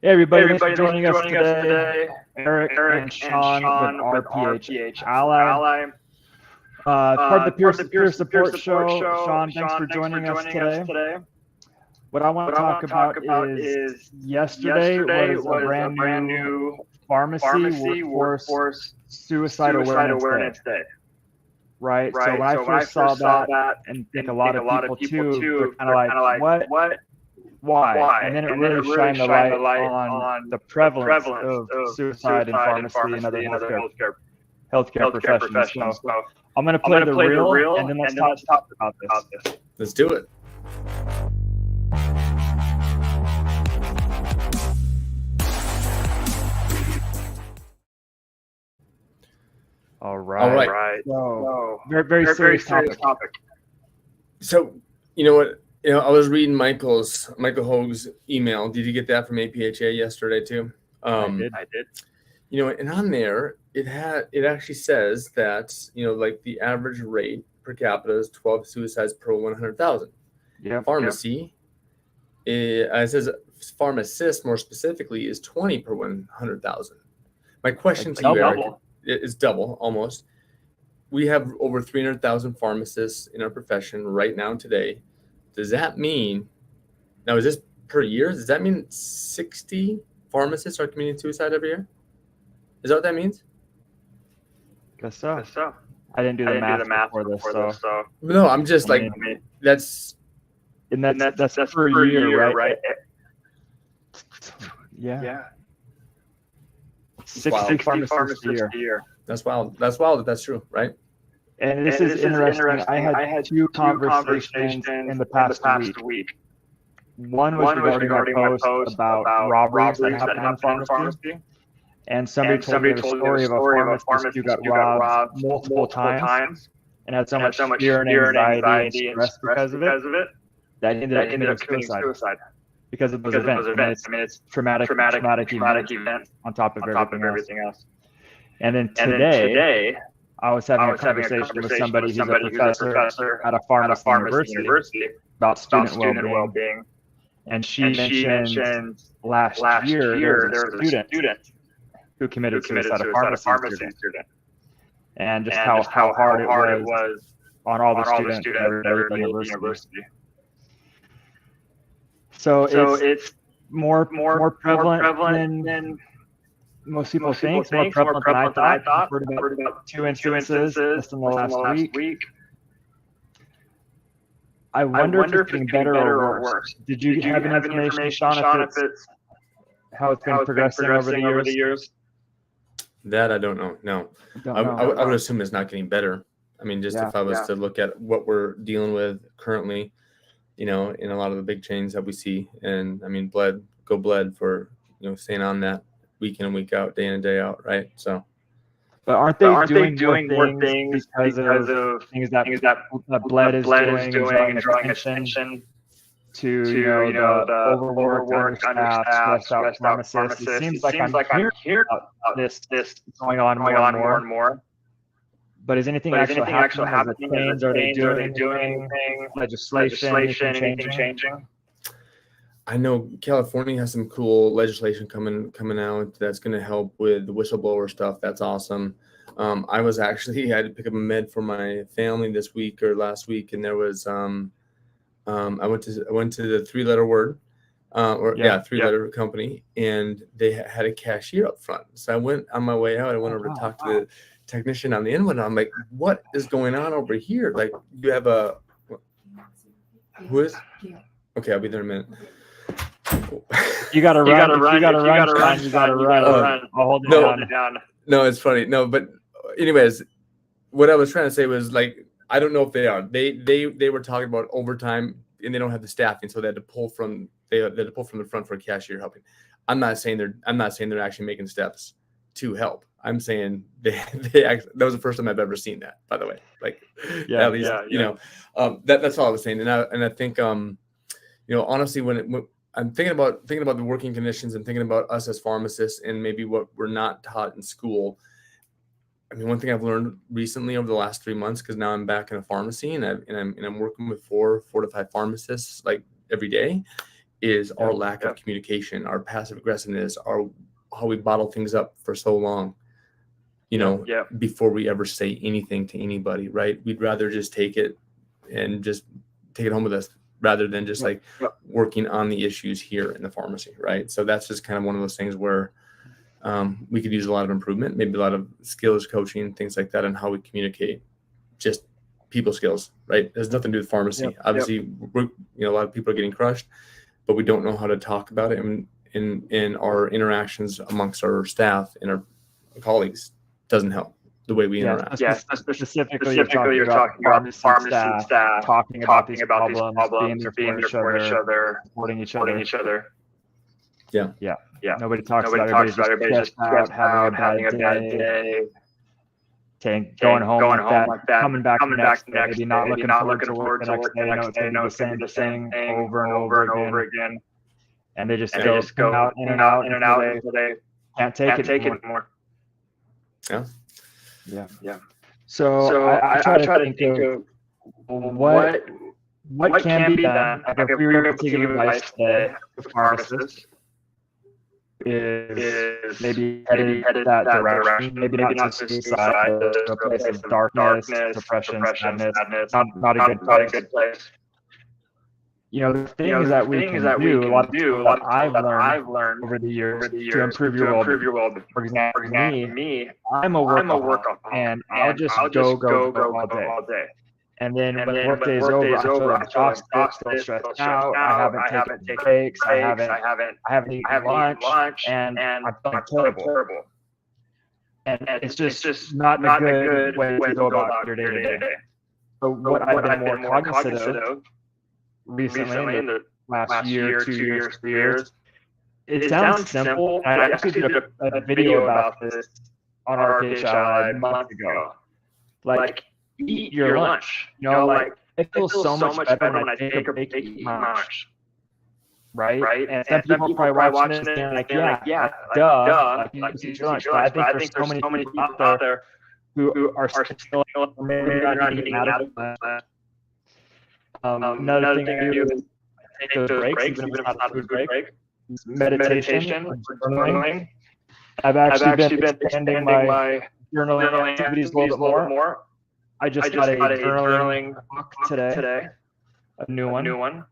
Hey everybody, thanks for joining us today. Eric and Sean with RPH Ally. Part of the peer support show. Sean, thanks for joining us today. What I want to talk about is yesterday was a brand new pharmacy workforce suicide awareness day. Right? So when I first saw that, and I think a lot of people too, they're kind of like, what? Why? And then it really shined the light on the prevalence of suicide in pharmacy and other healthcare professions. So I'm going to play the reel, and then let's talk about this. Let's do it. All right. So, very serious topic. So, you know what? I was reading Michael Hoag's email. Did you get that from APHA yesterday too? I did. And on there it actually says that like the average rate per capita is 12 suicides per 100,000. Yeah. Pharmacy, it says pharmacist more specifically is 20 per 100,000. My question to you, Eric, is double almost. We have over 300,000 pharmacists in our profession right now today. Does that mean, now is this per year? Does that mean 60 pharmacists are committing suicide every year? Is that what that means? Guess so. I didn't do the math before this. So. No, I'm just that's per year, right? Yeah. 60 pharmacists a year. That's wild. That's true, right? And this is interesting. I had two conversations in the past week. One was regarding my post about robberies that happen in pharmacy. And somebody told me a story of a pharmacist who got robbed multiple times and had so much fear and anxiety and stress because of it that he ended up committing suicide because of those events. It's traumatic event on top of everything else. And then today, I was having a conversation with somebody who's a professor at a pharmacy university about student well-being. And she mentioned last year there was a student who committed suicide, a pharmacy student. And just how hard it was on all the students at every university. So it's more prevalent than most people think. More prevalent than I thought. I've heard about two instances just in the last week. I wonder if it's getting better or worse. Did you have any information, Sean, if it's how it's been progressing over the years? That I don't know. No, I would assume it's not getting better. I mean, just if I was to look at what we're dealing with currently, in a lot of the big chains that we see, and I mean, bled for staying on that week in and week out, day in and day out, right? So, but aren't they doing more things because of things that bled is doing and drawing attention to the overworked, understaffed, stressed out pharmacists? It seems like I'm hearing about this going on more and more. But is anything actually happening? Are they doing anything? Legislation, anything changing? I know California has some cool legislation coming out that's going to help with the whistleblower stuff. That's awesome. I had to pick up a med for my family this week or last week, and there was I went to the three-letter word, three-letter company, and they had a cashier up front. So I went on my way out. I went over to talk to the technician on the end. I'm like, "What is going on over here? Like, you have a who is? Okay, I'll be there in a minute." You gotta run. I'll hold it down. No, it's funny. No, but anyways, what I was trying to say was, like, I don't know if they are. They were talking about overtime, and they don't have the staffing, so they had to pull from the front for a cashier helping. I'm not saying they're actually making steps to help. I'm saying they actually, that was the first time I've ever seen that, by the way. Like, at least, that's all I was saying. And I think honestly, when I'm thinking about the working conditions and thinking about us as pharmacists and maybe what we're not taught in school. I mean, one thing I've learned recently over the last 3 months, because now I'm back in a pharmacy and I'm working with four to five pharmacists like every day, is our lack of communication, our passive aggressiveness, how we bottle things up for so long, before we ever say anything to anybody, right? We'd rather just take it and just take it home with us rather than just working on the issues here in the pharmacy, right? So that's just kind of one of those things where we could use a lot of improvement, maybe a lot of skills coaching, things like that, on how we communicate, just people skills, right? It has nothing to do with pharmacy. Obviously, a lot of people are getting crushed, but we don't know how to talk about it in our interactions amongst our staff and our colleagues. Doesn't help the way we interact. Specifically you're talking about pharmacy staff talking about these problems, being there for each other, supporting each other. Yeah. Nobody talks about everybody's just out, having a bad day. Going home like that, coming back the next day, maybe not looking forward to work the next day. It's going to be the same thing over and over again. And they just go out in and out until they can't take it anymore. Yeah. So I try to think of what can be done. Like if we were able to give advice today to pharmacists, is maybe headed that direction. Maybe not to suicide, but to a place of darkness, depression, sadness. Not a good place. The things that we can do, a lot of people that I've learned over the years to improve your world. For example, me, I'm a workaholic, and I'll just go all day. And then when the work day is over, I feel exhausted, still stressed out. I haven't taken breaks. I haven't eaten lunch, and I'm feeling terrible. And it's just not a good way to go about your day to day. So what I've been more cognizant of recently in the last year, 2 years, 3 years, it sounds simple. I actually did a video about this on our PHI months ago. Like, eat your lunch. It feels so much better when I take a break to eat my lunch. Right? And some people probably watching this and they're like, duh, you eat your lunch. But I think there's so many people out there who are still maybe not eating adequate. Another thing I do is take those breaks, even if it's not a food break. Meditation, journaling. I've actually been expanding my journaling activities a little bit more. I just got a journaling book today, a new one,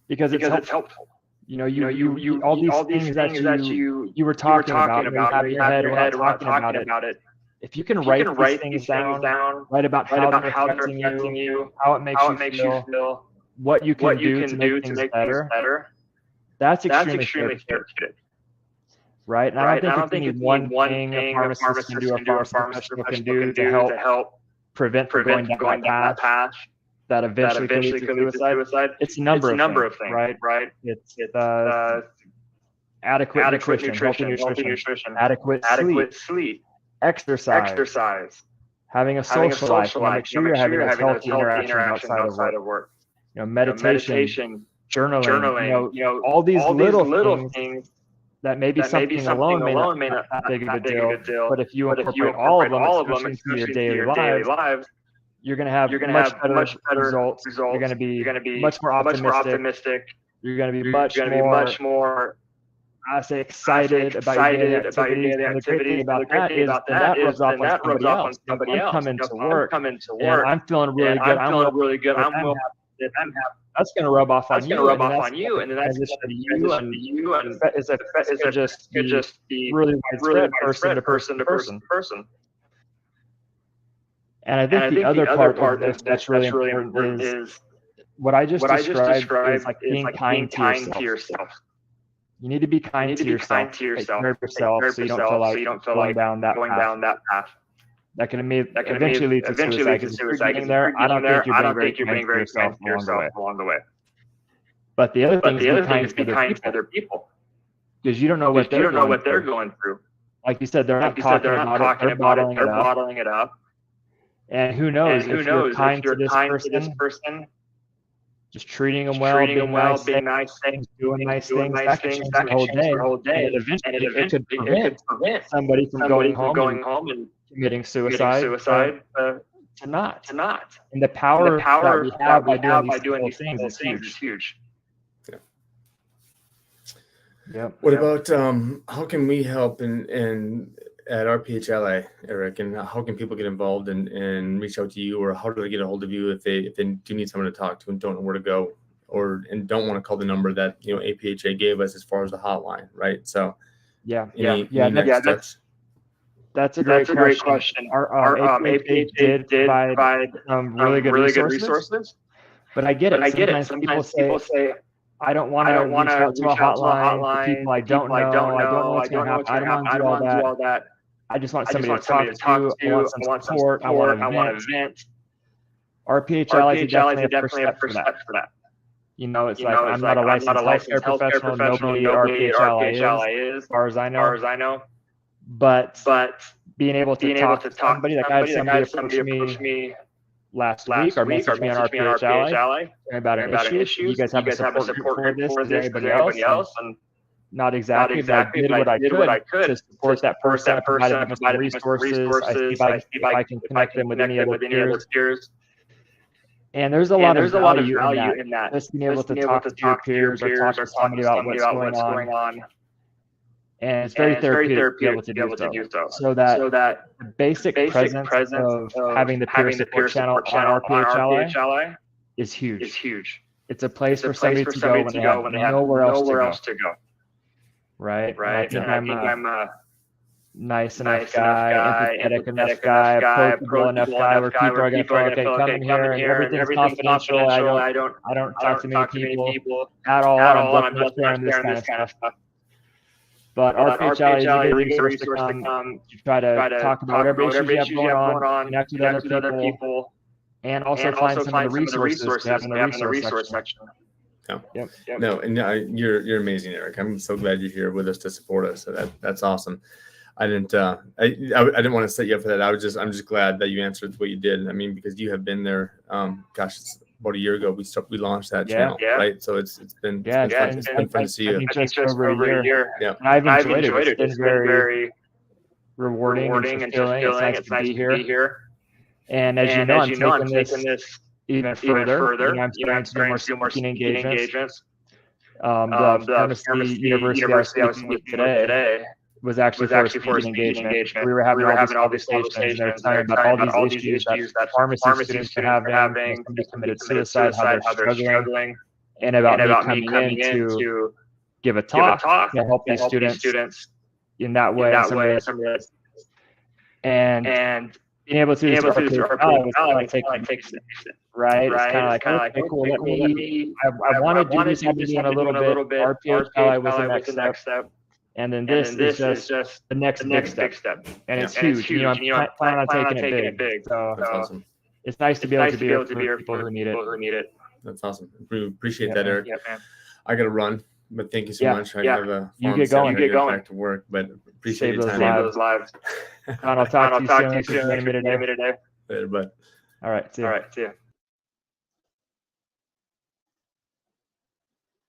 because it's helpful. You all these things that you were talking about, you have in your head, we're not talking about it. If you can write these things down, write about how they're affecting you, how it makes you feel, what you can do to make things better, that's extremely therapeutic. Right? And I don't think it's one thing a pharmacist can do, a pharmacist professional can do to help prevent going down that path that eventually can lead to suicide. It's a number of things, right? It's adequate nutrition, healthy nutrition, adequate sleep, exercise, having a social life. Make sure you're having those healthy interactions outside of work. Meditation, journaling, all these little things that maybe something alone may not be a big deal, but if you incorporate all of them, especially into your daily lives, you're going to have much better results. You're going to be much more optimistic. You're going to be much more excited about your daily activities. And the great thing about that is that rubs off on somebody else. I'm coming to work, and I'm feeling really good. I'm happy. That's going to rub off on you, and then that's going to be you, and it's just be really widespread, person to person. And I think the other part of this that's really important is what I just described is like being kind to yourself. You need to be kind to yourself. Take care of yourself so you don't feel like going down that path. That can eventually lead to suicide. Because if you're getting there, I don't think you're being very kind to yourself along the way. But the other thing is be kind to other people. Because you don't know what they're going through. Like you said, they're not talking about it. They're bottling it up. And who knows if you're kind to this person, just treating them well, being nice things, doing nice things, that can change your whole day. And eventually it could prevent somebody from going home and committing suicide to not. And the power that we have by doing these things is huge. Yep. What about how can we help in at RPHLA, Eric, and how can people get involved and reach out to you, or how do they get a hold of you if they do need someone to talk to and don't know where to go, and don't want to call the number that APHA gave us as far as the hotline, right? So any next steps? That's a great question. Our APHA did provide really good resources, but I get it. Sometimes people say, I don't want to reach out to a hotline to people I don't know. I don't know what's going to happen. I don't want to do all that. I just want somebody to talk to. I want some support. I want to vent. RPHLA is definitely a first step for that. It's like I'm not a licensed healthcare professional. Nobody at RPHLA is, as far as I know. But being able to talk to somebody, like I had somebody approach me last week or message me on RPHLA about an issue. You guys have a support group for this? Is there anybody else? And not exactly, but I did what I could to support that person. I provided them with some resources. I see if I can connect them with any other peers. And there's a lot of value in that. Just being able to talk to your peers or talk to somebody about what's going on. And it's very therapeutic to be able to do so. So that the basic presence of having the peer support channel on RPHLA is huge. It's a place for somebody to go when they have nowhere else to go. Right? I think I'm a nice enough guy, empathetic enough guy, approachable enough guy where people are going to feel, okay, come in here and everything's confidential. I don't talk to many people at all. I'm just sharing this kind of stuff. But RPHLA is a good resource to come to try to talk about whatever issues you have going on, connect with other people, and also find some of the resources to have in the resource section. Yep. No, and you're amazing, Eric. I'm so glad you're here with us to support us. So that's awesome. I didn't want to set you up for that. I'm just glad that you answered what you did. I mean, because you have been there. It's about a year ago we launched that channel, right? So it's been fun to see you. Just over a year. Yeah, and I've enjoyed it. It's been very rewarding and fulfilling. It's nice to be here. And as you know, I'm taking this even further. I'm starting to do more speaking engagements. The Pharmacy University I was speaking with today was actually for a speaking engagement. We were having all these conversations, and they were telling about all these issues that pharmacy students are having, somebody committed suicide, how they're struggling, and about me coming in to give a talk to help these students in that way. And being able to do this RPHLA was like taking steps, right? It's kind of like, okay, cool, I want to do this, I've been doing a little bit. RPHLA was the next step. And then this is just the next big step. And it's huge. I'm planning on taking it big. So that's awesome. It's nice to be able to be here for people who need it. That's awesome. We appreciate that, Eric. I got to run, but thank you so much. I have a you get going. Back to work, but appreciate your time. Save those lives. I'll talk to you soon. Maybe today. Later, bud. All right. See ya.